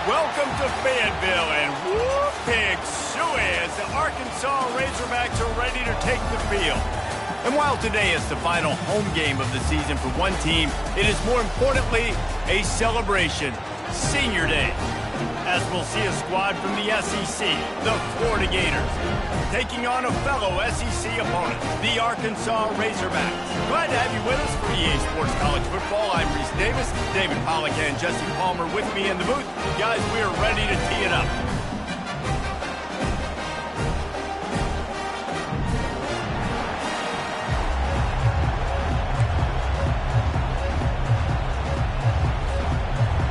Welcome to Fayetteville, and whoop, big suey as the Arkansas Razorbacks are ready to take the field. And while today is the final home game of the season for one team, it is more importantly a celebration, Senior Day, as we'll see a squad from the SEC, the Florida Gators, taking on a fellow SEC opponent, the Arkansas Razorbacks. Glad to have you with us for EA Sports College Football. I'm Reese Davis, David Pollack and Jesse Palmer with me in the booth. Guys, we are ready to tee it up.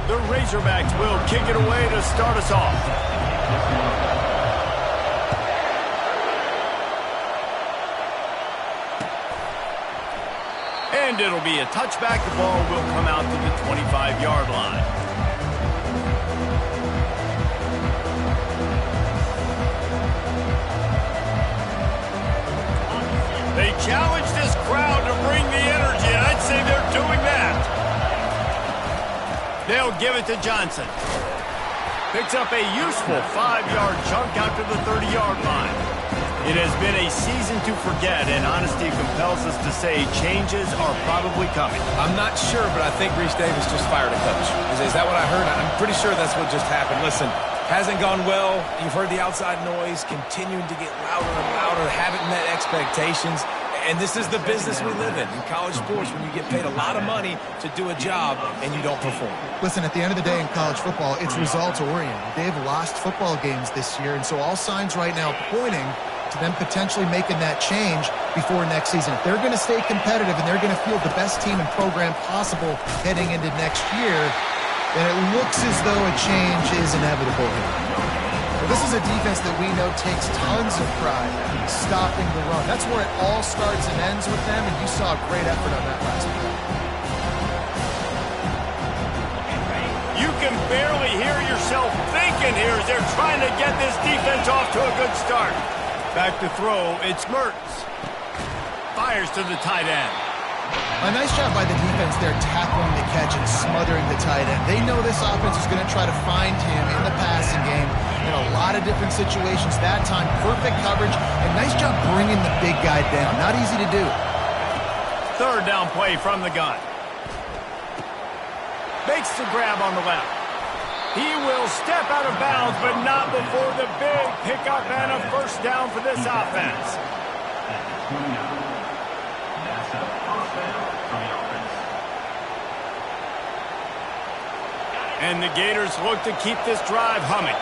The Razorbacks will kick it away to start us off. And it'll be a touchback. The ball will come out to the 25-yard line. They challenge this crowd to bring the energy, and I'd say they're doing that. They'll give it to Johnson. Picks up a useful 5-yard chunk out to the 30-yard line. It has been a season to forget, and honesty compels us to say changes are probably coming. I'm not sure, but I think Reese Davis just fired a coach. Is that what I heard? I'm pretty sure that's what just happened. Listen, hasn't gone well. You've heard the outside noise continuing to get louder and louder. Haven't met expectations. And this is the business we live in college sports, when you get paid a lot of money to do a job and you don't perform. Listen, at the end of the day in college football, it's results-oriented. They've lost football games this year, and so all signs right now pointing to them potentially making that change before next season. If they're going to stay competitive and they're going to field the best team and program possible heading into next year, then it looks as though a change is inevitable here. This is a defense that we know takes tons of pride in stopping the run. That's where it all starts and ends with them, and you saw a great effort on that last play. You can barely hear yourself thinking here as they're trying to get this defense off to a good start. Back to throw, it's Mertz. Fires to the tight end. A nice job by the defense there, tackling the catch and smothering the tight end. They know this offense is going to try to find him in the passing game in a lot of different situations. That time, perfect coverage, and nice job bringing the big guy down. Not easy to do. Third down play from the gun. Makes the grab on the left. He will step out of bounds, but not before the big pickup and a first down for this offense. And the Gators look to keep this drive humming.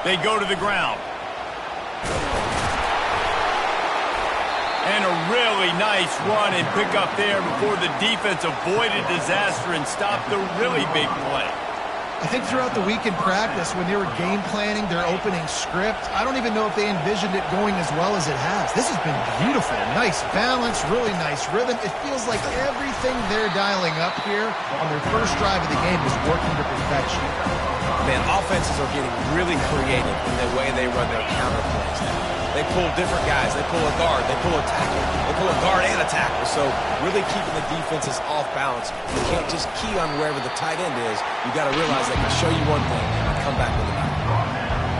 They go to the ground. And a really nice run and pick up there before the defense avoided disaster and stopped the really big play. I think throughout the week in practice, when they were game planning their opening script, I don't even know if they envisioned it going as well as it has. This has been beautiful. Nice balance, really nice rhythm. It feels like everything they're dialing up here on their first drive of the game is working to perfection. Man, offenses are getting really creative in the way they run their counter plays now. They pull different guys. They pull a guard. They pull a tackle. They pull a guard and a tackle. So really keeping the defenses off balance. You can't just key on wherever the tight end is. You got to realize they can show you one thing and come back with another.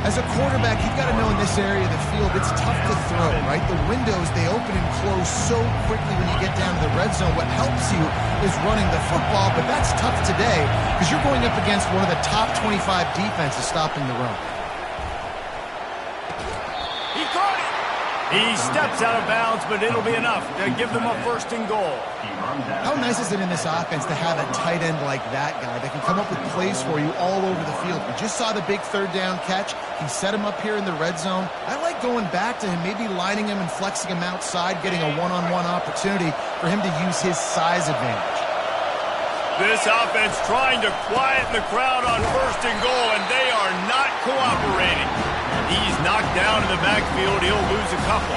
As a quarterback, you've got to know in this area of the field, it's tough to throw, right? The windows, they open and close so quickly when you get down to the red zone. What helps you is running the football, but that's tough today because you're going up against one of the top 25 defenses stopping the run. He caught it. He steps out of bounds, but it'll be enough to give them a first and goal. How nice is it in this offense to have a tight end like that guy that can come up with plays for you all over the field? We just saw the big third down catch. He set him up here in the red zone. I like going back to him, maybe lining him and flexing him outside, getting a one-on-one opportunity for him to use his size advantage. This offense trying to quieten the crowd on first and goal, and they are not cooperating. He's knocked down in the backfield. He'll lose a couple.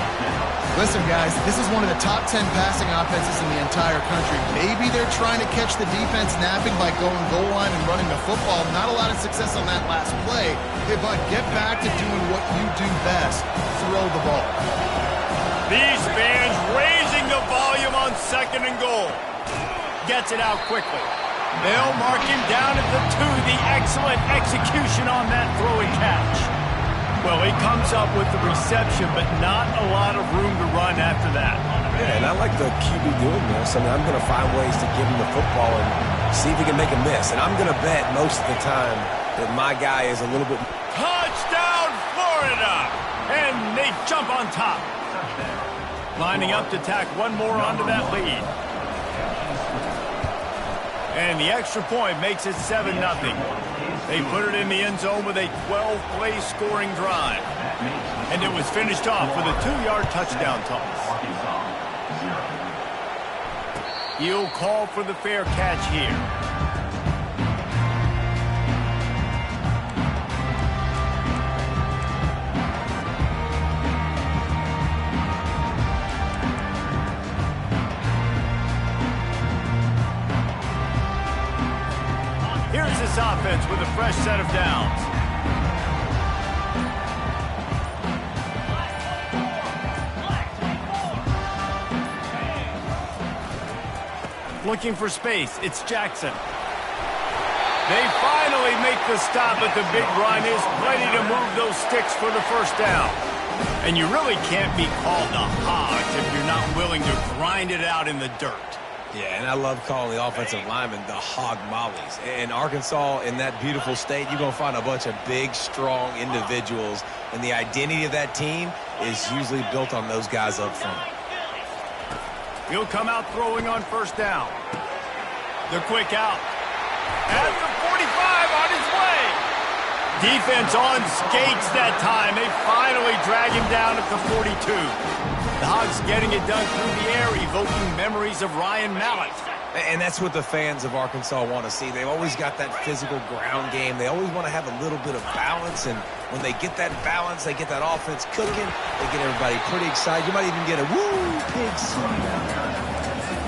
Listen, guys, this is one of the top 10 passing offenses in the entire country. Maybe they're trying to catch the defense napping by going goal line and running the football. Not a lot of success on that last play. Hey, bud, get back to doing what you do best. Throw the ball. These fans raising the volume on second and goal. Gets it out quickly. They'll mark him down at the 2. The excellent execution on that throw and catch. Well, he comes up with the reception, but not a lot of room to run after that. Yeah, and I like the QB doing this. I mean, I'm going to find ways to give him the football and see if he can make a miss. And I'm going to bet most of the time that my guy is a little bit... Touchdown, Florida! And they jump on top. Lining up to tack one more onto that lead. And the extra point makes it 7-0. They put it in the end zone with a 12-play scoring drive. And it was finished off with a 2-yard touchdown toss. He'll call for the fair catch here. Here's this offense with a fresh set of downs. Looking for space. It's Jackson. They finally make the stop, but the big run is plenty to move those sticks for the first down. And you really can't be called the Hogs if you're not willing to grind it out in the dirt. Yeah, and I love calling the offensive linemen the hog mollies. In Arkansas, in that beautiful state, you're going to find a bunch of big, strong individuals, and the identity of that team is usually built on those guys up front. He'll come out throwing on first down. The quick out. At the 45 on his way. Defense on skates that time. They finally drag him down at the 42. The Hogs getting it done through the air, evoking memories of Ryan Mallett. And that's what the fans of Arkansas want to see. They've always got that physical ground game. They always want to have a little bit of balance, and when they get that balance, they get that offense cooking, they get everybody pretty excited. You might even get a woo, big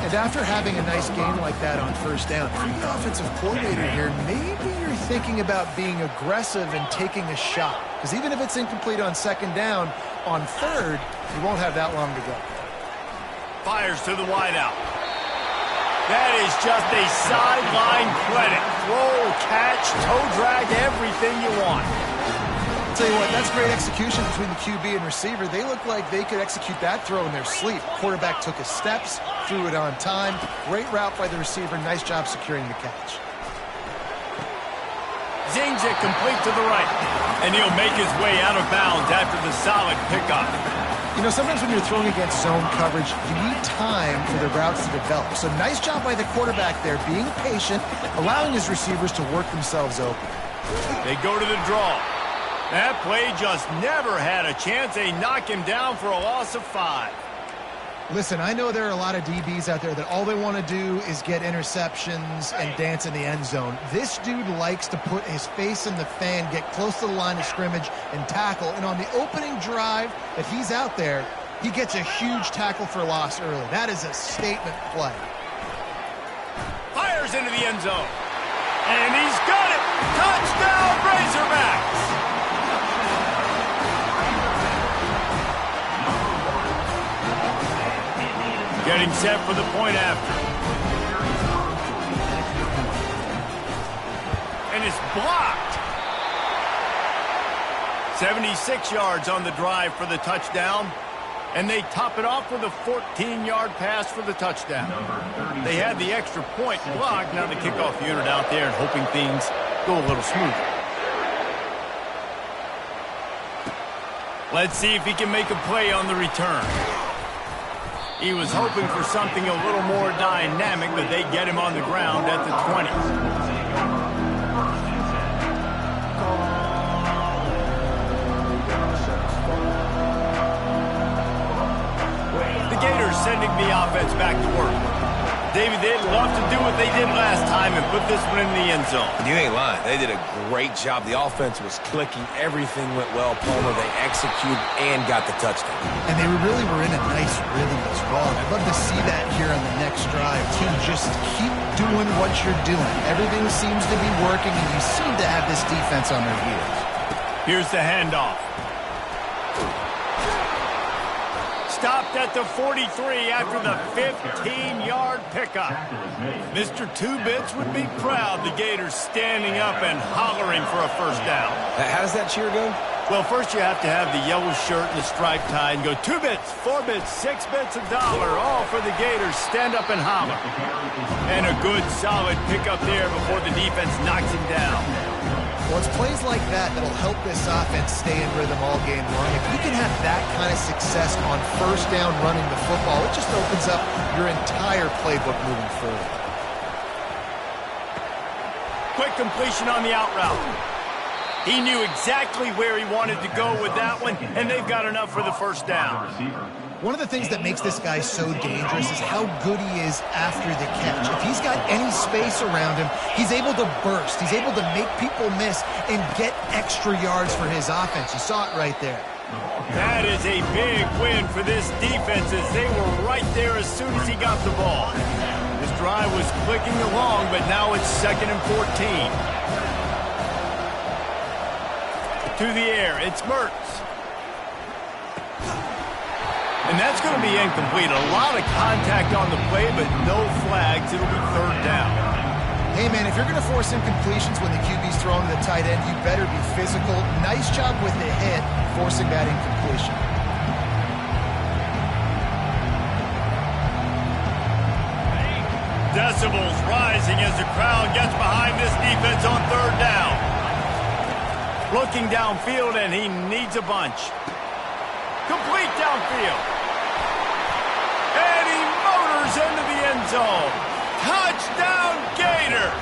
And after having a nice game like that on first down, for the offensive coordinator here, maybe you're thinking about being aggressive and taking a shot. Because even if it's incomplete on second down, on third, you won't have that long to go. Fires to the wideout. That is just a sideline credit. Throw, catch, toe drag, everything you want. I'll tell you what, that's great execution between the QB and receiver. They look like they could execute that throw in their sleep. Quarterback took his steps, threw it on time. Great route by the receiver. Nice job securing the catch. Zings it complete to the right. And he'll make his way out of bounds after the solid pickup. You know, sometimes when you're throwing against zone coverage, you need time for the routes to develop. So nice job by the quarterback there, being patient, allowing his receivers to work themselves open. They go to the draw. That play just never had a chance. They knock him down for a loss of 5. Listen, I know there are a lot of DBs out there that all they want to do is get interceptions and dance in the end zone. This dude likes to put his face in the fan, get close to the line of scrimmage, and tackle. And on the opening drive that he's out there, he gets a huge tackle for loss early. That is a statement play. Fires into the end zone. And he's got it. Touchdown, Razorbacks. Getting set for the point after. And it's blocked. 76 yards on the drive for the touchdown. And they top it off with a 14-yard pass for the touchdown. They had the extra point blocked. Now the kickoff unit out there and hoping things go a little smoother. Let's see if he can make a play on the return. He was hoping for something a little more dynamic, but they get him on the ground at the 20. The Gators sending the offense back to work. David, they'd love to do what they did last time and put this one in the end zone. You ain't lying. They did a great job. The offense was clicking. Everything went well, Palmer. They executed and got the touchdown. And they really were in a nice rhythm as well. I'd love to see that here on the next drive. Team, just keep doing what you're doing. Everything seems to be working, and you seem to have this defense on their heels. Here's the handoff. stopped at the 43 after the 15-yard pickup. Mr. Two-Bits would be proud the Gators standing up and hollering for a first down. How does that cheer go? Well, first you have to have the yellow shirt and the stripe tie and go 2 bits, 4 bits, 6 bits, $1, all for the Gators. Stand up and holler. And a good, solid pickup there before the defense knocks him down. Well, it's plays like that that'll help this offense stay in rhythm all game long. If you can have that kind of success on first down running the football, it just opens up your entire playbook moving forward. Quick completion on the out route. He knew exactly where he wanted to go with that one, and they've got enough for the first down. One of the things that makes this guy so dangerous is how good he is after the catch. If he's got any space around him, he's able to burst. He's able to make people miss and get extra yards for his offense. You saw it right there. That is a big win for this defense as they were right there as soon as he got the ball. This drive was clicking along, but now it's 2nd and 14. To the air, it's Mertz. And that's going to be incomplete. A lot of contact on the play, but no flags. It'll be 3rd down. Hey, man, if you're going to force incompletions when the QB's throwing to the tight end, you better be physical. Nice job with the hit, forcing that incompletion. Decibels rising as the crowd gets behind this defense on 3rd down. Looking downfield, and he needs a bunch. Complete downfield. And he motors into the end zone. Touchdown, Gators!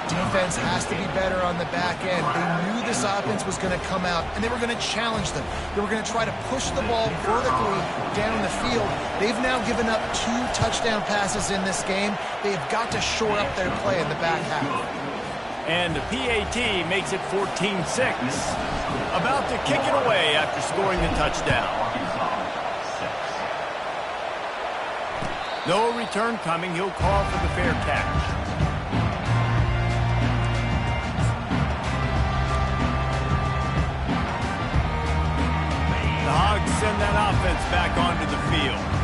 Defense has to be better on the back end. They knew this offense was going to come out, and they were going to challenge them. They were going to try to push the ball vertically down the field. They've now given up 2 touchdown passes in this game. They have got to shore up their play in the back half. And the PAT makes it 14-6. About to kick it away after scoring the touchdown. No return coming. He'll call for the fair catch. The Hogs send that offense back onto the field.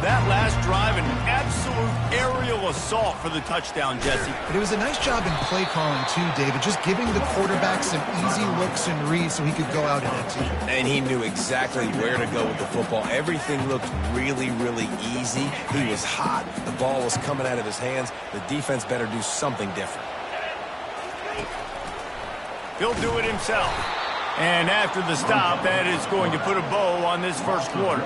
That last drive, an absolute aerial assault for the touchdown, Jesse. But it was a nice job in play calling, too, David, just giving the quarterback some easy looks and reads so he could go out and execute. And he knew exactly where to go with the football. Everything looked really, really easy. He was hot. The ball was coming out of his hands. The defense better do something different. He'll do it himself. And after the stop, that is going to put a bow on this first quarter.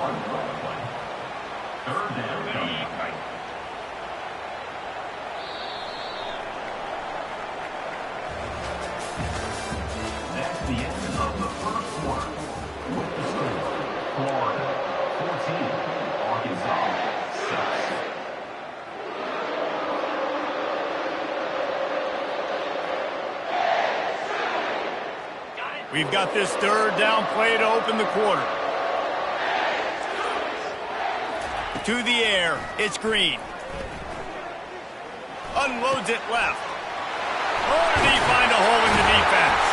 We've got this 3rd down play to open the quarter. To the air, it's Green. Unloads it left. Oh, did he find a hole in the defense?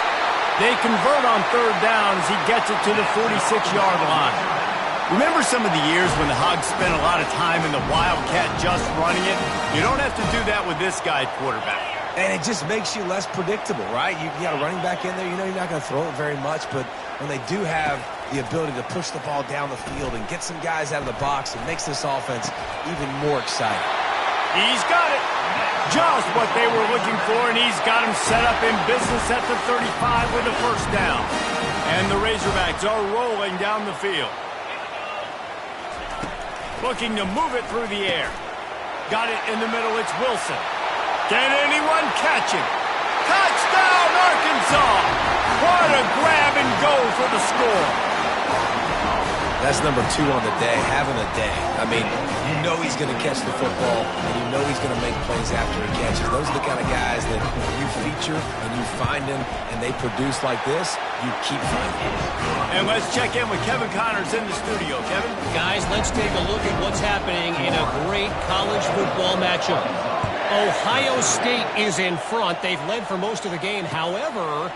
They convert on 3rd down as he gets it to the 46-yard line. Remember some of the years when the Hogs spent a lot of time in the Wildcat just running it? You don't have to do that with this guy at quarterback. And it just makes you less predictable, right? You got a running back in there. You know you're not going to throw it very much, but when they do have the ability to push the ball down the field and get some guys out of the box, it makes this offense even more exciting. He's got it. Just what they were looking for, and he's got him set up in business at the 35 with a first down. And the Razorbacks are rolling down the field. Looking to move it through the air. Got it in the middle. It's Wilson. Can anyone catch him? Touchdown, Arkansas! What a grab and go for the score. That's number 2 on the day, having a day. I mean, you know he's going to catch the football, and you know he's going to make plays after he catches. Those are the kind of guys that you feature and you find them, and they produce like this, you keep finding them. And let's check in with Kevin Connors in the studio. Kevin? Guys, let's take a look at what's happening in a great college football matchup. Ohio State is in front. They've led for most of the game. However,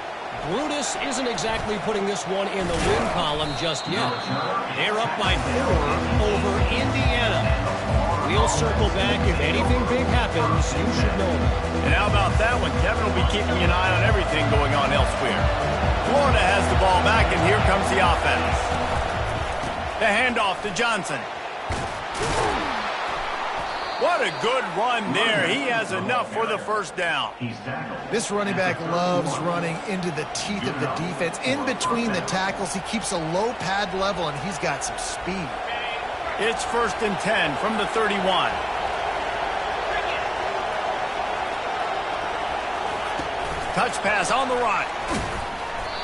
Brutus isn't exactly putting this one in the win column just yet. They're up by 4 over Indiana. We'll circle back if anything big happens. You should know about it. And how about that one? Kevin will be keeping an eye on everything going on elsewhere. Florida has the ball back, and here comes the offense. The handoff to Johnson. What a good run there. He has enough for the first down. This running back loves running into the teeth of the defense. In between the tackles, he keeps a low pad level, and he's got some speed. It's 1st and 10 from the 31. Touch pass on the right.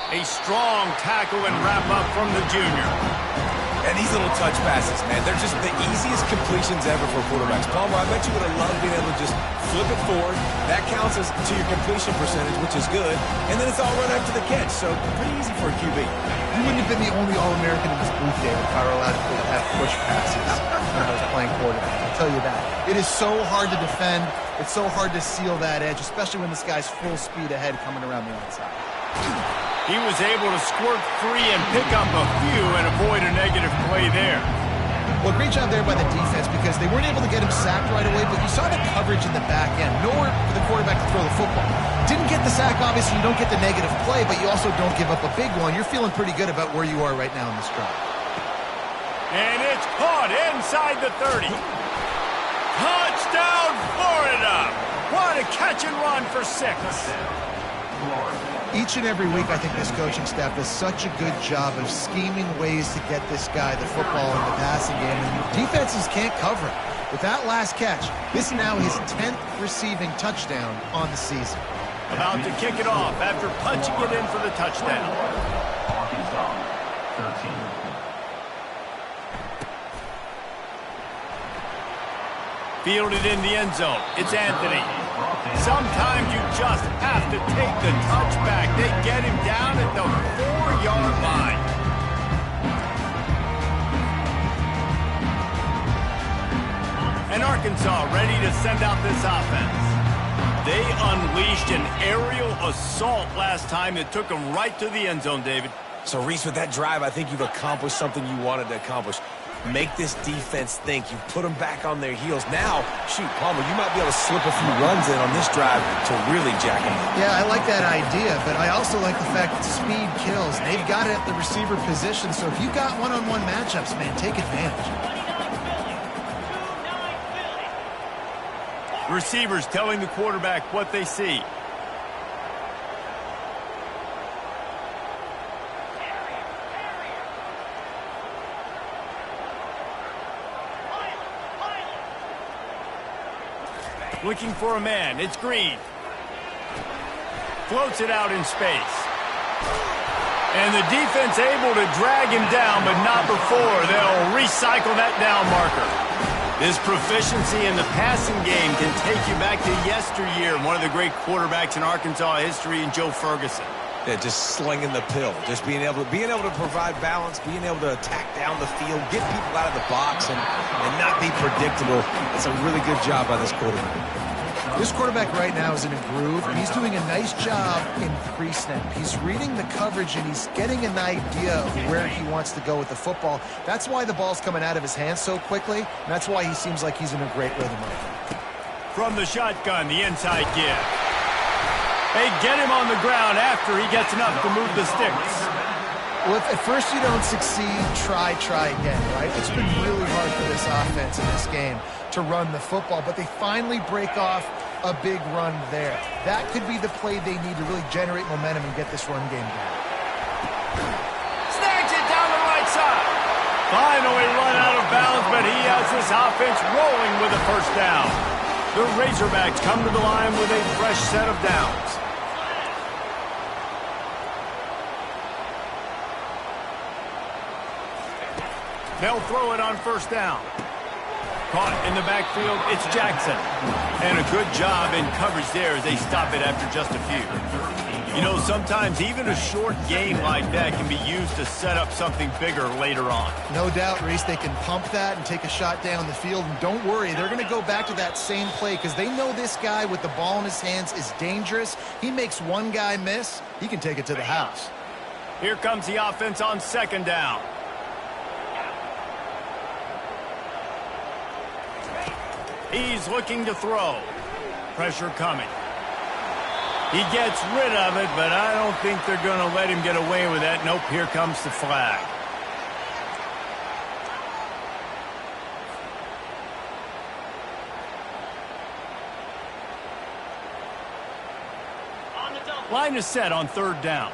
A strong tackle and wrap up from the junior. And these little touch passes, man, they're just the easiest completions ever for quarterbacks. Palmer, I bet you would have loved being able to just flip it forward. That counts as to your completion percentage, which is good. And then it's all run after the catch, so pretty easy for a QB. You wouldn't have been the only All-American in this booth there if I were allowed to have push passes when I was playing quarterback. I'll tell you that. It is so hard to defend. It's so hard to seal that edge, especially when this guy's full speed ahead coming around the outside. He was able to squirt free and pick up a few and avoid a negative play there. Well, great job there by the defense because they weren't able to get him sacked right away, but you saw the coverage in the back end. Nowhere for the quarterback to throw the football. Didn't get the sack, obviously. You don't get the negative play, but you also don't give up a big one. You're feeling pretty good about where you are right now in this drive. And it's caught inside the 30. Touchdown, Florida! What a catch and run for 6. Each and every week, I think this coaching staff does such a good job of scheming ways to get this guy the football in the passing game, and defenses can't cover it. With that last catch, this is now his 10th receiving touchdown on the season. About to kick it off after punching it in for the touchdown. Arkansas, 13. Fielded in the end zone. It's Anthony. Sometimes you just have to take the touchback. They get him down at the 4-yard line. And Arkansas ready to send out this offense. They unleashed an aerial assault last time that took them right to the end zone, David. So, Reese, with that drive, I think you've accomplished something you wanted to accomplish. Make this defense think. You've put them back on their heels. Now, shoot, Palmer, you might be able to slip a few runs in on this drive to really jack them up. Yeah, I like that idea, but I also like the fact that speed kills. They've got it at the receiver position, so if you've got one-on-one matchups, man, take advantage. Receivers telling the quarterback what they see. Looking for a man. It's Green. Floats it out in space. And the defense able to drag him down, but not before. They'll recycle that down marker. His proficiency in the passing game can take you back to yesteryear. One of the great quarterbacks in Arkansas history, in Joe Ferguson. Yeah, just slinging the pill, just being able to provide balance, being able to attack down the field, get people out of the box, and not be predictable. It's a really good job by this quarterback. This quarterback right now is in a groove, and he's doing a nice job in pre-snap. He's reading the coverage, and he's getting an idea of where he wants to go with the football. That's why the ball's coming out of his hands so quickly, and that's why he seems like he's in a great rhythm right now. From the shotgun, the inside give. They get him on the ground after he gets enough to move the sticks. Well, if at first you don't succeed, try again, right? It's been really hard for this offense in this game to run the football, but they finally break off a big run there. That could be the play they need to really generate momentum and get this run game going. Snags it down the right side. Finally run out of bounds, but he has this offense rolling with a first down. The Razorbacks come to the line with a fresh set of downs. They'll throw it on first down. Caught in the backfield, it's Jackson. And a good job in coverage there as they stop it after just a few. You know, sometimes even a short game like that can be used to set up something bigger later on. No doubt, Reese, they can pump that and take a shot down the field. And don't worry, they're going to go back to that same play because they know this guy with the ball in his hands is dangerous. He makes one guy miss, he can take it to the house. Here comes the offense on second down. He's looking to throw. Pressure coming. He gets rid of it, but I don't think they're going to let him get away with that. Nope, here comes the flag. Line is set on third down.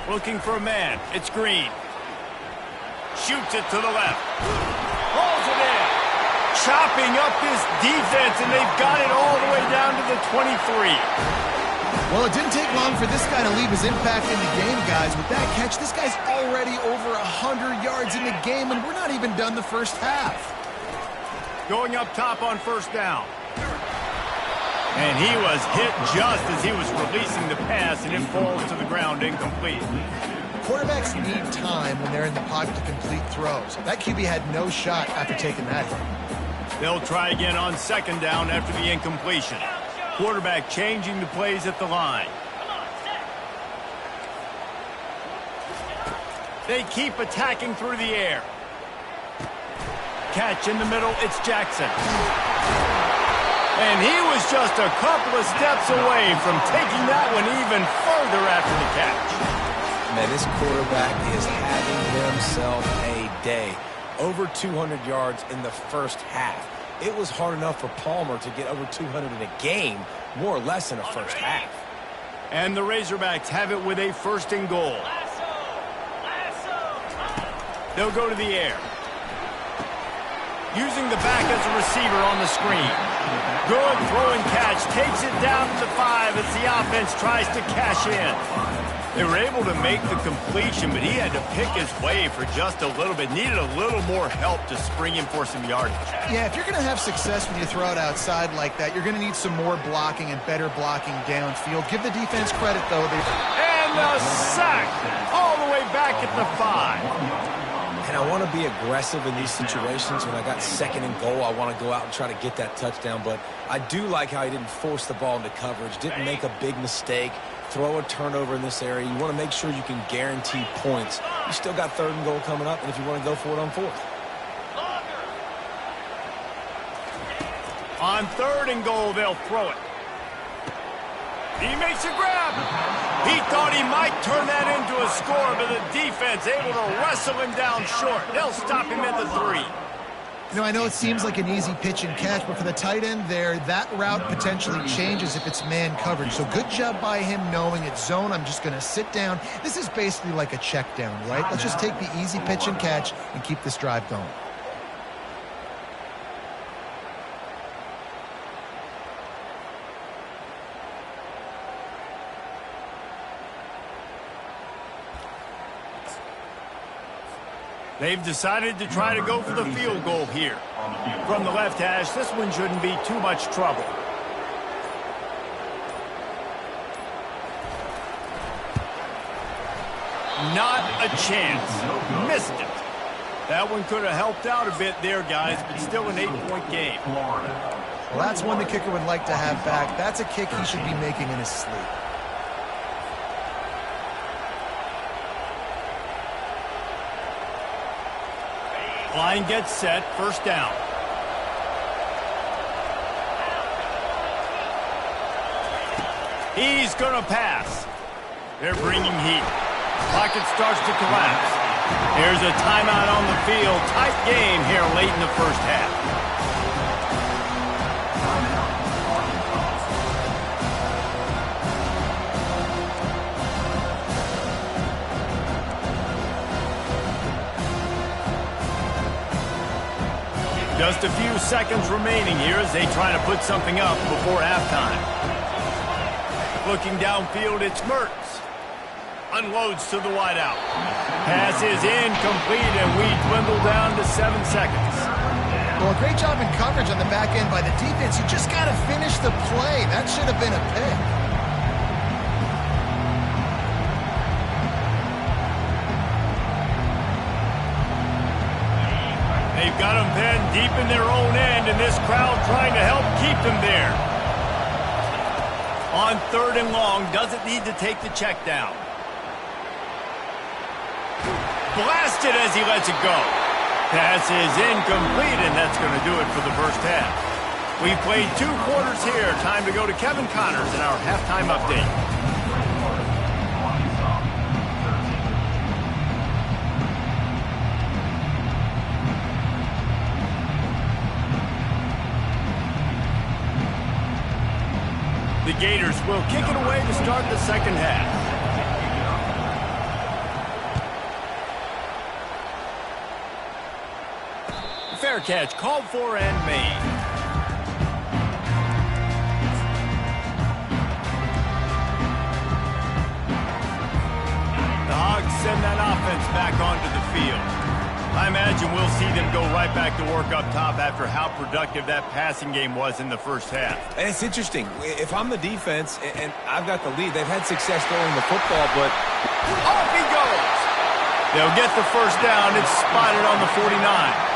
Looking for a man. It's Green. Shoots it to the left. Rolls it in. Chopping up this defense, and they've got it all the way down to the 23. Well, it didn't take long for this guy to leave his impact in the game, guys. With that catch, this guy's already over 100 yards in the game, and we're not even done the first half. Going up top on first down. And he was hit just as he was releasing the pass, and it falls to the ground incomplete. Quarterbacks need time when they're in the pocket to complete throws. That QB had no shot after taking that hit. They'll try again on second down after the incompletion. Quarterback changing the plays at the line. They keep attacking through the air. Catch in the middle, it's Jackson. And he was just a couple of steps away from taking that one even further after the catch. Man, this quarterback is having himself a day. Over 200 yards in the first half. It was hard enough for Palmer to get over 200 in a game, more or less in the first half. And the Razorbacks have it with a first and goal. They'll go to the air. Using the back as a receiver on the screen. Good throw and catch. Takes it down to the 5 as the offense tries to cash in. They were able to make the completion, but he had to pick his way for just a little bit. Needed a little more help to spring him for some yardage. Yeah, if you're going to have success when you throw it outside like that, you're going to need some more blocking and better blocking downfield. Give the defense credit, though. And the sack all the way back at the 5. And I want to be aggressive in these situations. When I got second and goal, I want to go out and try to get that touchdown. But I do like how he didn't force the ball into coverage, didn't make a big mistake, throw a turnover in this area. You want to make sure you can guarantee points. You still got third and goal coming up, and if you want to go for it on fourth. On third and goal, they'll throw it. He makes a grab. He thought he might turn that into a score, but the defense able to wrestle him down short. They'll stop him at the 3. You know, I know it seems like an easy pitch and catch, but for the tight end there, that route potentially changes if it's man coverage. So good job by him knowing it's zone. I'm just going to sit down. This is basically like a check down, right? Let's just take the easy pitch and catch and keep this drive going. They've decided to try to go for the field goal here. From the left hash, this one shouldn't be too much trouble. Not a chance. Missed it. That one could have helped out a bit there, guys, but still an 8-point game. Well, that's one the kicker would like to have back. That's a kick he should be making in his sleep. Line gets set, first down. He's going to pass. They're bringing heat. Pocket starts to collapse. There's a timeout on the field. Tight game here late in the first half. Just a few seconds remaining here as they try to put something up before halftime. Looking downfield, it's Mertz. Unloads to the wideout. Pass is incomplete, and we dwindle down to 7 seconds. Well, great job in coverage on the back end by the defense. You just got to finish the play. That should have been a pick. They've got them pinned deep in their own end, and this crowd trying to help keep them there. On 3rd and long, doesn't need to take the check down. Blasted as he lets it go. Pass is incomplete, and that's going to do it for the first half. We've played 2 quarters here. Time to go to Kevin Connors in our halftime update. The Gators will kick it away to start the second half. Fair catch called for and made. The Hogs send that offense back onto the field. I imagine we'll see them go right back to work up top after how productive that passing game was in the first half. And it's interesting. If I'm the defense and I've got the lead, they've had success throwing the football, but off he goes. They'll get the first down. It's spotted on the 49.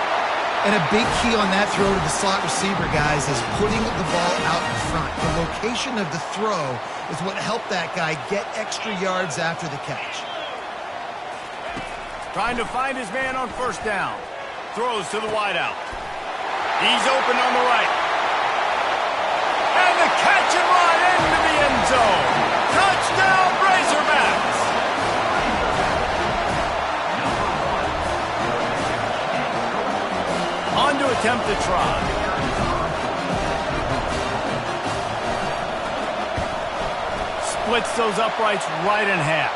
And a big key on that throw to the slot receiver, guys, is putting the ball out in front. The location of the throw is what helped that guy get extra yards after the catch. Trying to find his man on first down. Throws to the wideout. He's open on the right. And the catch and run into the end zone. Touchdown, Razorbacks! On to attempt the try. Splits those uprights right in half.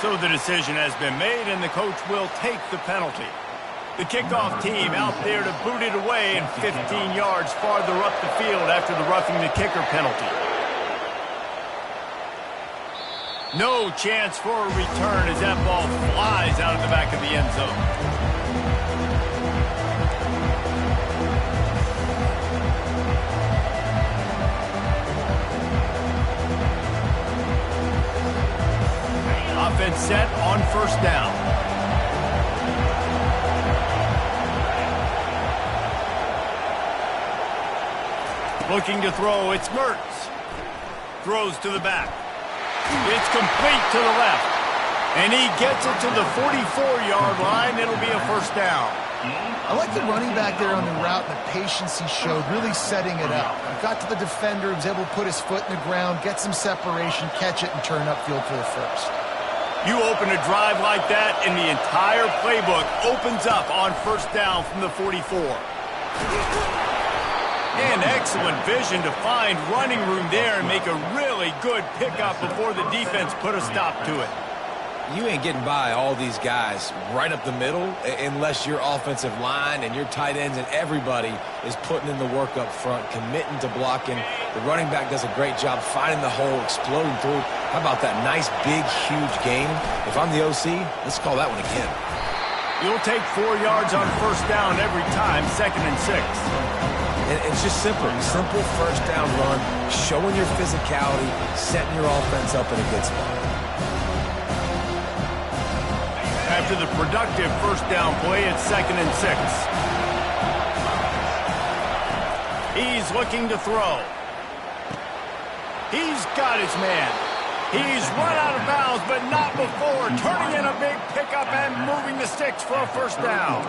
So the decision has been made, and the coach will take the penalty. The kickoff team out there to boot it away and 15 yards farther up the field after the roughing the kicker penalty. No chance for a return as that ball flies out of the back of the end zone. Offense set on first down. Looking to throw, it's Mertz. Throws to the back. It's complete to the left. And he gets it to the 44-yard line. It'll be a first down. I like the running back there on the route and the patience he showed, really setting it up. Got to the defender, was able to put his foot in the ground, get some separation, catch it, and turn upfield for the first. You open a drive like that, and the entire playbook opens up on first down from the 44. And excellent vision to find running room there and make a really good pickup before the defense put a stop to it. you ain't getting by all these guys right up the middle unless your offensive line and your tight ends and everybody is putting in the work up front, committing to blocking. The running back does a great job finding the hole, exploding through. How about that nice, big, huge gain? If I'm the OC, let's call that one again. You'll take 4 yards on first down every time, 2nd and 6. It's just simple first down run, showing your physicality, setting your offense up in a good spot. After the productive first down play, it's 2nd and 6. He's looking to throw. He's got his man. He's run out of bounds, but not before turning in a big pickup and moving the sticks for a first down.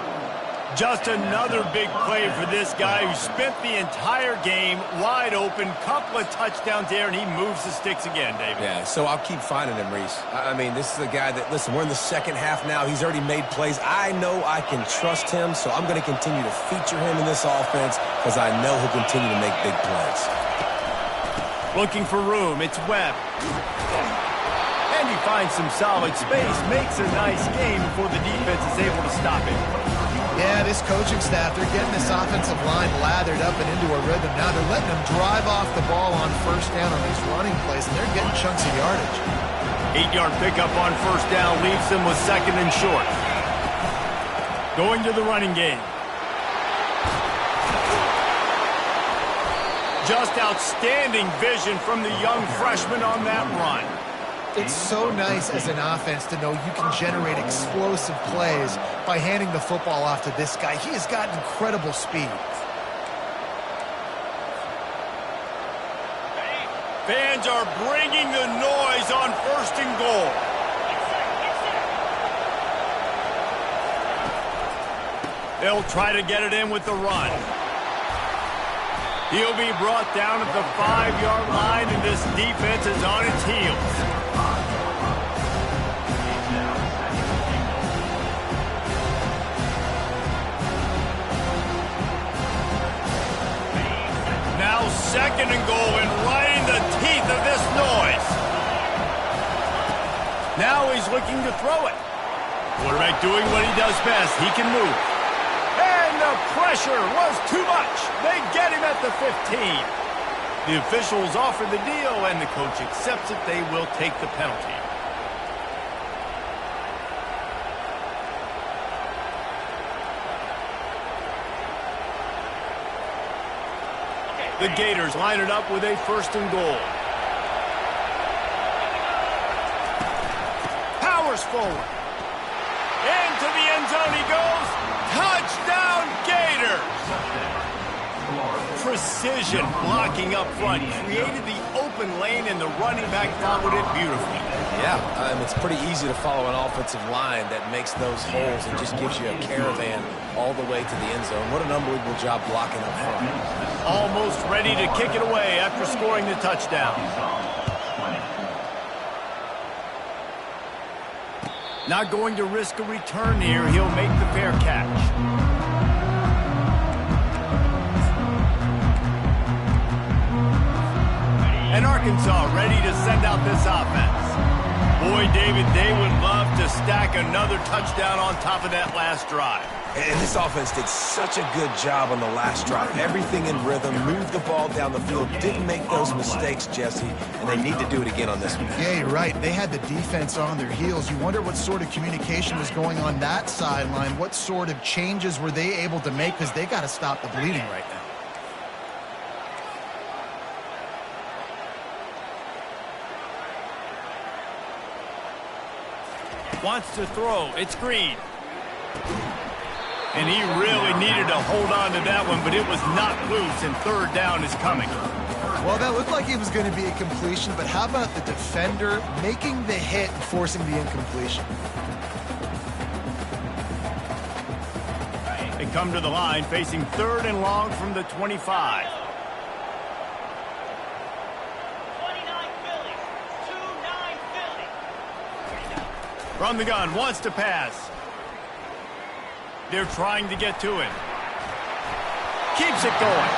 Just another big play for this guy who spent the entire game wide open, couple of touchdowns there, and he moves the sticks again, David. Yeah, so I'll keep finding him, Reese. I mean, this is a guy that, listen, we're in the second half now. He's already made plays. I know I can trust him, so I'm going to continue to feature him in this offense because I know he'll continue to make big plays. Looking for room, it's Webb. And he finds some solid space, makes a nice game before the defense is able to stop it. Yeah, this coaching staff, they're getting this offensive line lathered up and into a rhythm. Now they're letting them drive off the ball on first down on these running plays, and they're getting chunks of yardage. 8-yard pickup on first down leaves them with second and short. Going to the running game. Just outstanding vision from the young freshman on that run. It's so nice as an offense to know you can generate explosive plays by handing the football off to this guy. He has got incredible speed. Fans are bringing the noise on first and goal. They'll try to get it in with the run. He'll be brought down at the 5-yard line, and this defense is on its heels. Now second and goal, and right in the teeth of this noise. Now he's looking to throw it. Quarterback doing what he does best. He can move. And the pressure was too much. They get him at the 15. The officials offer the deal, and the coach accepts it. They will take the penalty. The Gators line it up with a first and goal. Powers forward. Into the end zone he goes. Touchdown, Gators! Precision blocking up front. Created the open lane, and the running back followed it beautifully. Yeah, it's pretty easy to follow an offensive line that makes those holes and just gives you a caravan all the way to the end zone. What an unbelievable job blocking up front. Almost ready to kick it away after scoring the touchdown. Not going to risk a return here. He'll make the fair catch. And Arkansas ready to send out this offense. Boy, David, they would love to stack another touchdown on top of that last drive. And this offense did such a good job on the last drive. Everything in rhythm, moved the ball down the field, didn't make those mistakes, Jesse, and they need to do it again on this one. Yeah, you're right. They had the defense on their heels. You wonder what sort of communication was going on that sideline. What sort of changes were they able to make, because they got to stop the bleeding right now. Wants to throw. It's Green. And he really needed to hold on to that one, but it was not loose, and third down is coming. Well, that looked like it was going to be a completion, but how about the defender making the hit and forcing the incompletion? They come to the line facing third and long from the 25. From the gun, wants to pass. They're trying to get to him. Keeps it going.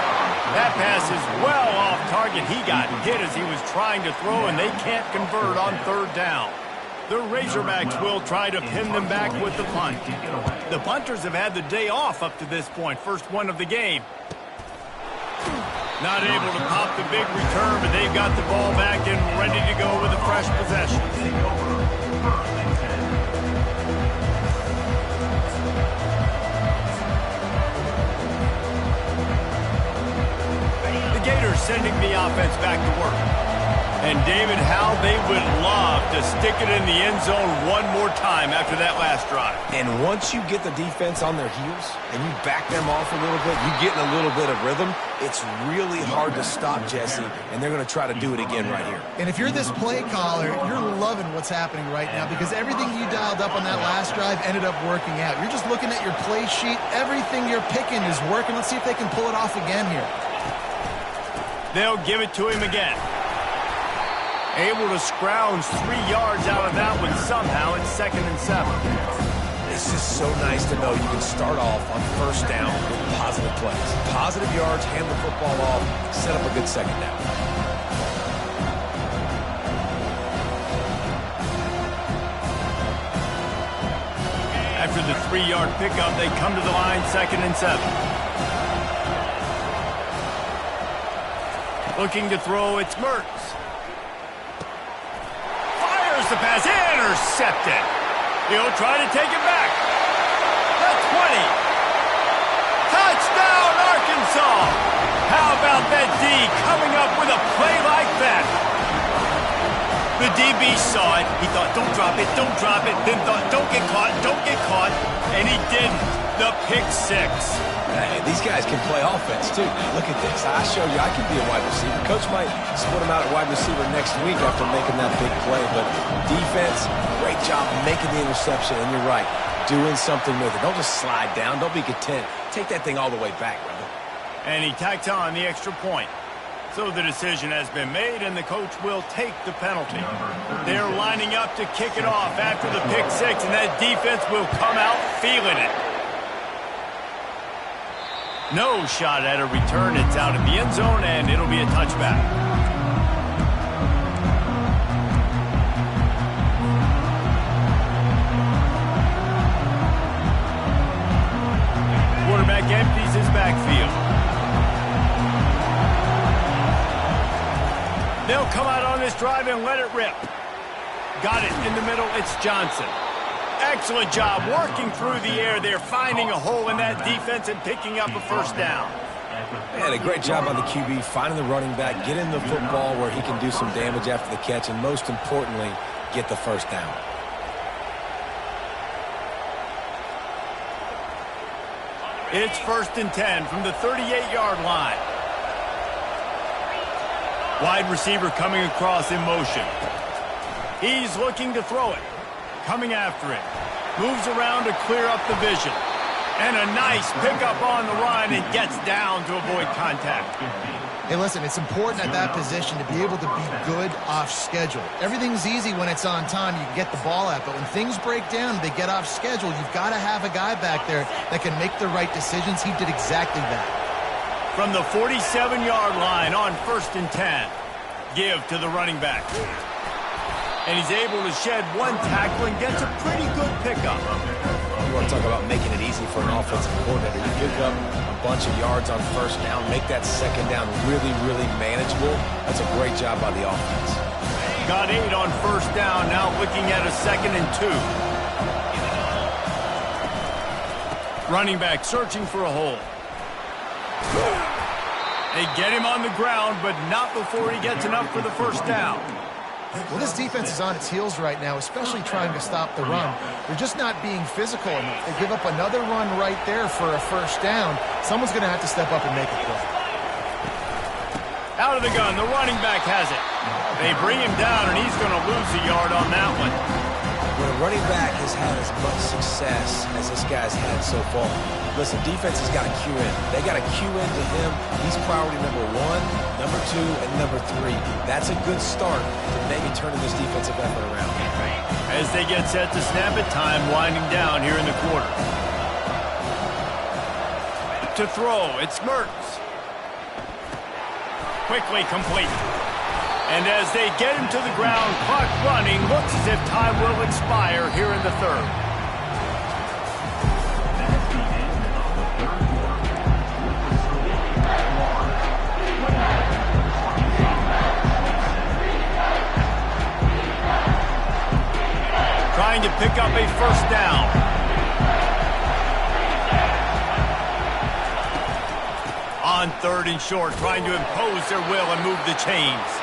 That pass is well off target. He got hit as he was trying to throw, and they can't convert on third down. The Razorbacks will try to pin them back with the punt. The punters have had the day off up to this point. First one of the game. Not able to pop the big return, but they've got the ball back and ready to go with a fresh possession. Gators sending the offense back to work. And David, how they would love to stick it in the end zone one more time after that last drive. And once you get the defense on their heels and you back them off a little bit, you get in a little bit of rhythm, it's really hard to stop, Jesse, and they're going to try to do it again right here. And if you're this play caller, you're loving what's happening right now, because everything you dialed up on that last drive ended up working out. You're just looking at your play sheet. Everything you're picking is working. Let's see if they can pull it off again here. They'll give it to him again. Able to scrounge 3 yards out of that one somehow. It's 2nd and 7. It's just so nice to know you can start off on first down with positive plays. Positive yards, hand the football off, set up a good second down. After the 3-yard pickup, they come to the line, 2nd and 7. Looking to throw, it's Mertz. Fires the pass. Intercepted. He'll try to take it back. The 20. Touchdown, Arkansas. How about that D coming up with a play like that? The DB saw it. He thought, don't drop it, don't drop it. Then thought, don't get caught, don't get caught. And he didn't. The pick six. Hey, these guys can play offense, too. Look at this. I showed you I can be a wide receiver. Coach might split him out at wide receiver next week after making that big play. But defense, great job making the interception. And you're right, doing something with it. Don't just slide down. Don't be content. Take that thing all the way back, brother. And he tacked on the extra point. So the decision has been made, and the coach will take the penalty. They're lining up to kick it off after the pick six, and that defense will come out feeling it. No shot at a return. It's out in the end zone, and it'll be a touchback. Quarterback empties his backfield. They'll come out on this drive and let it rip. Got it in the middle. It's Johnson. Excellent job working through the air. They're finding a hole in that defense and picking up a first down. And a great job by the QB finding the running back, getting the football where he can do some damage after the catch, and most importantly, get the first down. It's 1st and 10 from the 38-yard line. Wide receiver coming across in motion. He's looking to throw it. Coming after it. Moves around to clear up the vision. And a nice pickup on the run and gets down to avoid contact. Hey, listen, it's important at that position to be able to be good off schedule. Everything's easy when it's on time. You can get the ball out. But when things break down, they get off schedule. You've got to have a guy back there that can make the right decisions. He did exactly that. From the 47-yard line on 1st and 10. Give to the running back. And he's able to shed one tackle and gets a pretty good pickup. You want to talk about making it easy for an offensive coordinator. You pick up a bunch of yards on first down, make that second down really, really manageable. That's a great job by the offense. Got 8 on first down, now looking at a 2nd and 2. Running back searching for a hole. They get him on the ground, but not before he gets enough for the first down. Well, this defense is on its heels right now, especially trying to stop the run. They're just not being physical enough. They give up another run right there for a first down. Someone's going to have to step up and make a play. Out of the gun, the running back has it. They bring him down, and he's going to lose a yard on that one. When a running back has had as much success as this guy's had so far, listen, defense has got to cue in. They got to cue into him. He's priority number 1, number 2, and number 3. That's a good start to maybe turning this defensive effort around. As they get set to snap it, time winding down here in the quarter. To throw, it's Mertz. Quickly complete. And as they get him to the ground, clock running, looks as if time will expire here in the third. Trying to pick up a first down. On 3rd and short, trying to impose their will and move the chains.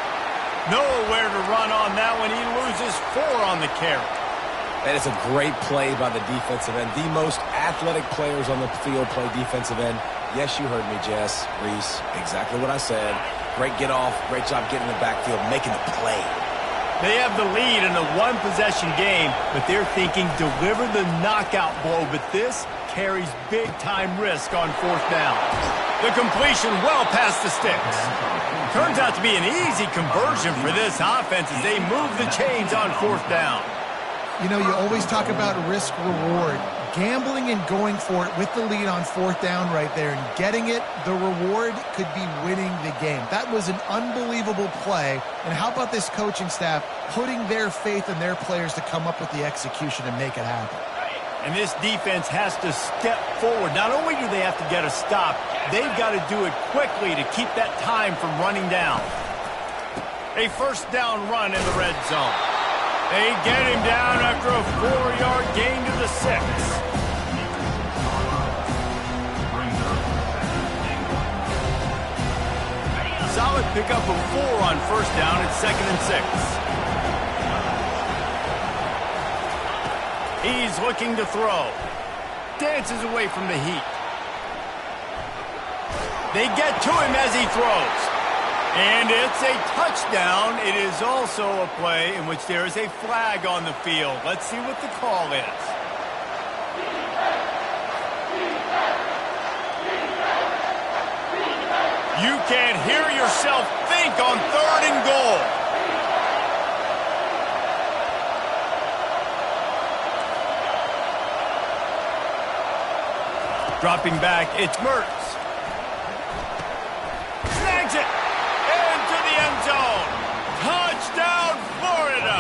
Nowhere to run on that one. He loses 4 on the carry. And it's a great play by the defensive end. The most athletic players on the field play defensive end. Yes, you heard me, Jess, Reese. Exactly what I said. Great get off. Great job getting in the backfield, making the play. They have the lead in a one-possession game, but they're thinking deliver the knockout blow. But this carries big-time risk on 4th down. The completion well past the sticks. Turns out to be an easy conversion for this offense as they move the chains on 4th down. You know, you always talk about risk-reward. Gambling and going for it with the lead on 4th down right there and getting it, the reward could be winning the game. That was an unbelievable play. And how about this coaching staff putting their faith in their players to come up with the execution and make it happen? And this defense has to step forward. Not only do they have to get a stop, they've got to do it quickly to keep that time from running down. A first down run in the red zone. They get him down after a 4-yard gain to the 6. Solid pickup of 4 on first down at 2nd and 6. He's looking to throw. Dances away from the heat. They get to him as he throws. And it's a touchdown. It is also a play in which there is a flag on the field. Let's see what the call is. You can't hear yourself think on 3rd and goal. Dropping back, it's Mertz. Snags it. Into the end zone. Touchdown, Florida.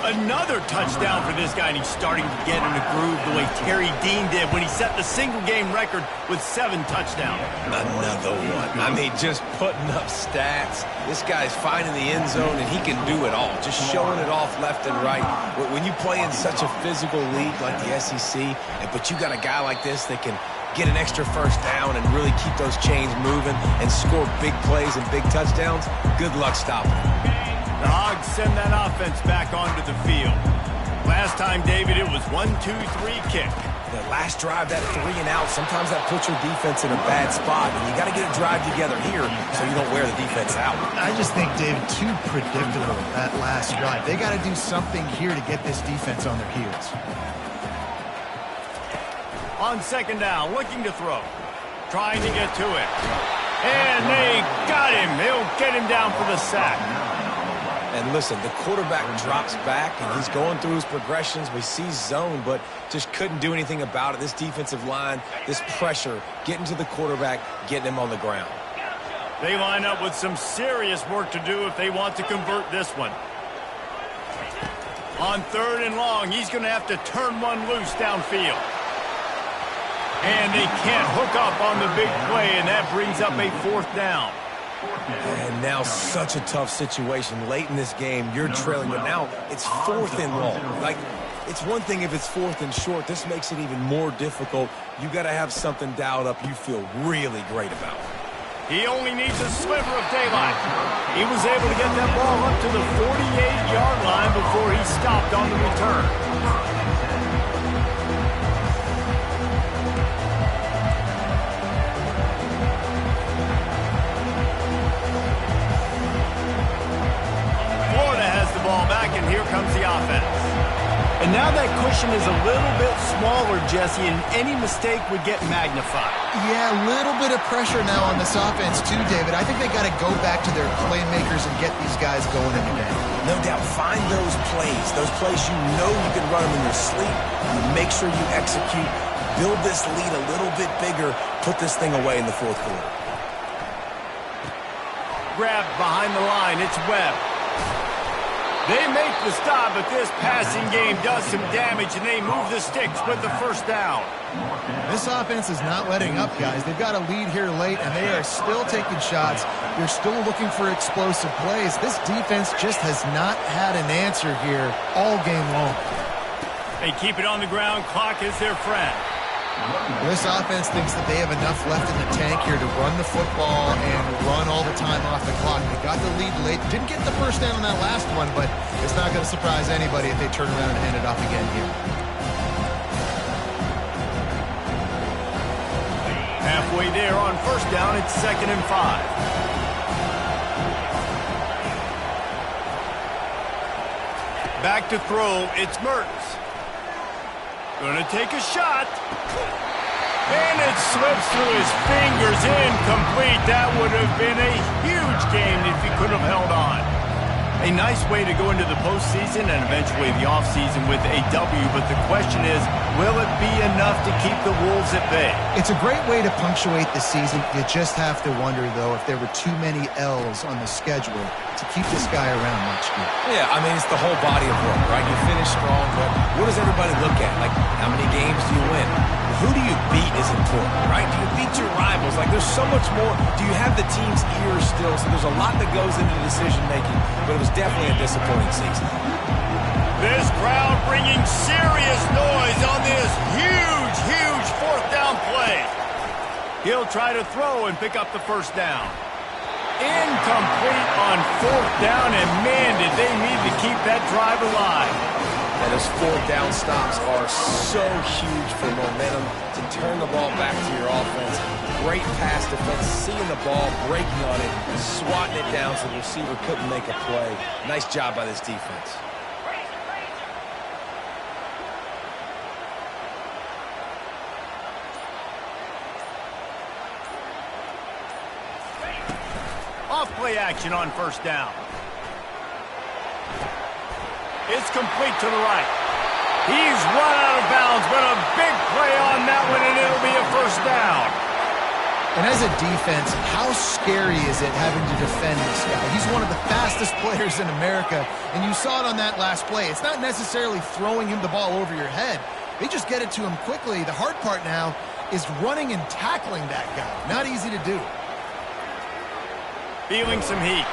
Another touchdown for this guy, and he's starting to get in a groove the way Terry Dean did when he set the single-game record with 7 touchdowns. Another one. I mean, just putting up stats. This guy's finding the end zone, and he can do it all. Just showing it off left and right. When you play in such a physical league like the SEC, but you got a guy like this that can get an extra first down and really keep those chains moving and score big plays and big touchdowns, good luck stopping him. The Hogs send that offense back onto the field. Last time, David, it was 1-2-3 kick. The last drive, that 3 and out, sometimes that puts your defense in a bad spot, and you got to get a drive together here so you don't wear the defense out. I just think, David, too predictable, that last drive. They got to do something here to get this defense on their heels. On 2nd down, looking to throw. Trying to get to it. And they got him. They'll get him down for the sack. And listen, the quarterback drops back, and he's going through his progressions. We see zone, but just couldn't do anything about it. This defensive line, this pressure, getting to the quarterback, getting him on the ground. They line up with some serious work to do if they want to convert this one. On 3rd and long, he's going to have to turn one loose downfield. And they can't hook up on the big play, and that brings up a 4th down. And now such a tough situation. Late in this game, you're trailing, but now it's 4th and long. Like, it's one thing if it's 4th and short. This makes it even more difficult. You got to have something dialed up you feel really great about. He only needs a sliver of daylight. He was able to get that ball up to the 48-yard line before he stopped on the return. Ball back, and here comes the offense. And now that cushion is a little bit smaller, Jesse, and any mistake would get magnified. Yeah, a little bit of pressure now on this offense too, David. I think they got to go back to their playmakers and get these guys going in the game. No doubt, find those plays you know you can run them in your sleep. Make sure you execute, build this lead a little bit bigger, put this thing away in the 4th quarter. Grabbed behind the line, it's Webb. They make the stop, but this passing game does some damage, and they move the sticks with the 1st down. This offense is not letting up, guys. They've got a lead here late, and they are still taking shots. They're still looking for explosive plays. This defense just has not had an answer here all game long. They keep it on the ground. Clock is their friend. This offense thinks that they have enough left in the tank here to run the football and run all the time off the clock. They got the lead late. Didn't get the first down on that last one, but it's not going to surprise anybody if they turn around and hand it off again here. Halfway there on 1st down, it's 2nd and 5. Back to throw, it's Mertz. Gonna take a shot. And it slips through his fingers, incomplete. That would have been a huge game if he could have held on. A nice way to go into the postseason and eventually the offseason with a W, but the question is, will it be enough to keep the Wolves at bay? It's a great way to punctuate the season. You just have to wonder, though, if there were too many L's on the schedule to keep this guy around next year. Yeah, I mean, it's the whole body of work, right? You finish strong, but what does everybody look at? Like, How many games do you win? Who do you beat is important, right? Do you beat your rivals? Like, there's so much more. Do you have the team's ears still? So there's a lot that goes into decision-making, but it was definitely a disappointing season. This crowd bringing serious noise on this huge, huge fourth down play. He'll try to throw and pick up the first down. Incomplete on fourth down, and man, did they need to keep that drive alive. And those fourth down stops are so huge for momentum to turn the ball back to your offense. Great pass defense, seeing the ball, breaking on it, swatting it down so the receiver couldn't make a play. Nice job by this defense. Off-play action on first down. It's complete to the right. He's run out of bounds, but a big play on that one, and it'll be a first down. And as a defense, how scary is it having to defend this guy? He's one of the fastest players in America, and you saw it on that last play. It's not necessarily throwing him the ball over your head. They just get it to him quickly. The hard part now is running and tackling that guy. Not easy to do. Feeling some heat.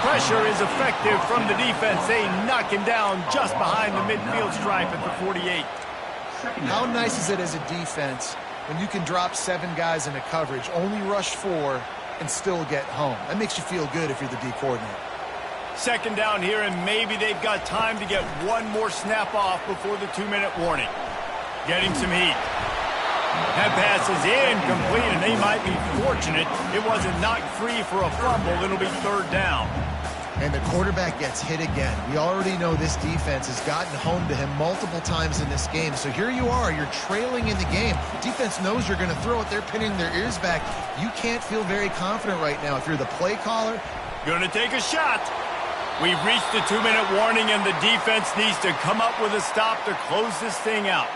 Pressure is effective from the defense. They knock him down just behind the midfield stripe at the 48. How nice is it as a defense when you can drop 7 guys into coverage, only rush 4, and still get home? That makes you feel good if you're the D coordinator. Second down here, and maybe they've got time to get one more snap off before the 2-minute warning. Getting some heat. That pass is incomplete, and they might be fortunate it wasn't knocked free for a fumble. It'll be third down. And the quarterback gets hit again. We already know this defense has gotten home to him multiple times in this game. So here you are, you're trailing in the game. Defense knows you're going to throw it. They're pinning their ears back. You can't feel very confident right now if you're the play caller. Going to take a shot. We've reached the 2-minute warning, and the defense needs to come up with a stop to close this thing out.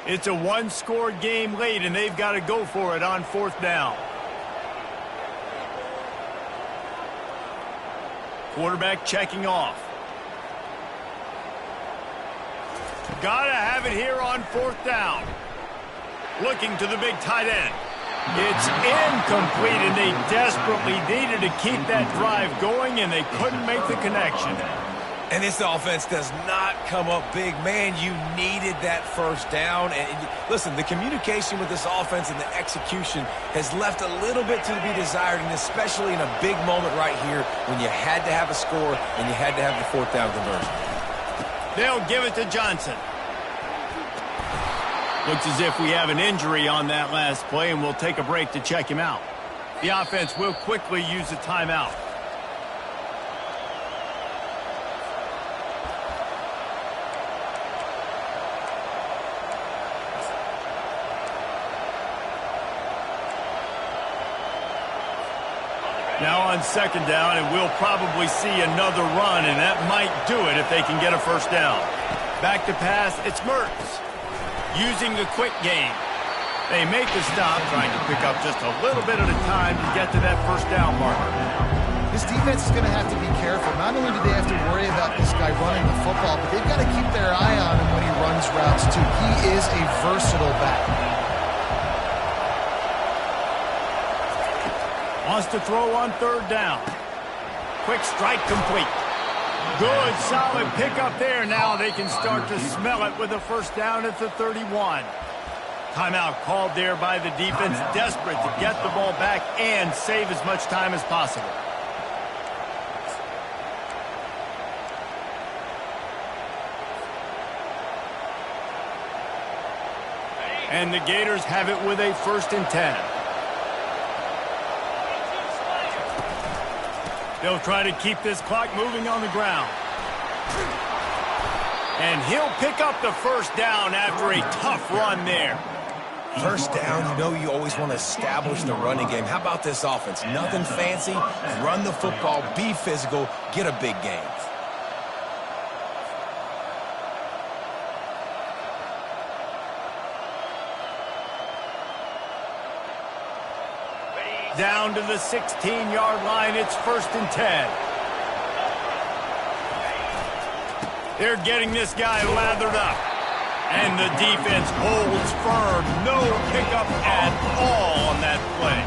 It's a one-score game late, and they've got to go for it on fourth down. Quarterback checking off. Gotta have it here on fourth down. Looking to the big tight end. It's incomplete, and they desperately needed to keep that drive going, and they couldn't make the connection. And this offense does not come up big. Man, you needed that first down. And listen, the communication with this offense and the execution has left a little bit to be desired, and especially in a big moment right here when you had to have a score and you had to have the fourth down conversion. They'll give it to Johnson. Looks as if we have an injury on that last play, and we'll take a break to check him out. The offense will quickly use a timeout. Now on second down, and we'll probably see another run, and that might do it if they can get a first down. Back to pass, it's Mertz. Using the quick game. They make the stop, trying to pick up just a little bit at a time to get to that first down marker. This defense is going to have to be careful. Not only do they have to worry about this guy running the football, but they've got to keep their eye on him when he runs routes too. He is a versatile back. Wants to throw on third down. Quick strike complete. Good, solid pickup there. Now they can start to smell it with a first down at the 31. Timeout called there by the defense, desperate to get the ball back and save as much time as possible. And the Gators have it with a 1st and 10. They'll try to keep this clock moving on the ground. And he'll pick up the first down after a tough run there. First down, you know you always want to establish the running game. How about this offense? Nothing fancy. Run the football, be physical, get a big gain. Down to the 16-yard line, it's 1st and 10. They're getting this guy lathered up. And the defense holds firm. No pickup at all on that play.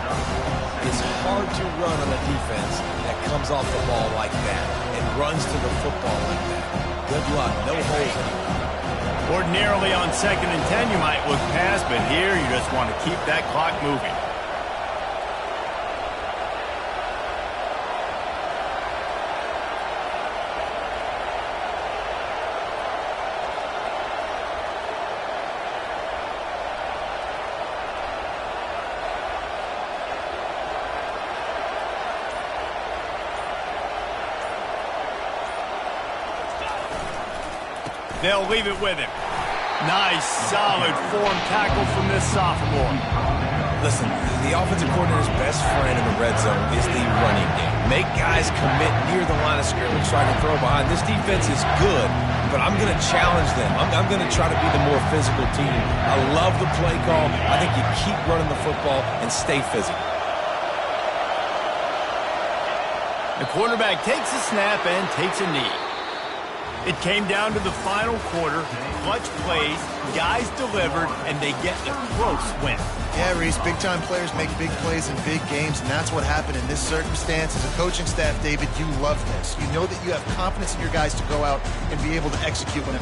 It's hard to run on a defense that comes off the ball like that and runs to the football like that. Good luck. No holes anywhere. Ordinarily on 2nd and 10, you might look past, but here you just want to keep that clock moving. They'll leave it with him. Nice, solid form tackle from this sophomore. Listen, the offensive coordinator's best friend in the red zone is the running game. Make guys commit near the line of scrimmage, try to throw behind. This defense is good, but I'm going to challenge them. I'm going to try to be the more physical team. I love the play call. I think you keep running the football and stay physical. The quarterback takes a snap and takes a knee. It came down to the final quarter. Clutch plays, guys delivered, and they get a close win. Yeah, Reese, big-time players make big plays in big games, and that's what happened in this circumstance. As a coaching staff, David, you love this. You know that you have confidence in your guys to go out and be able to execute when it matters.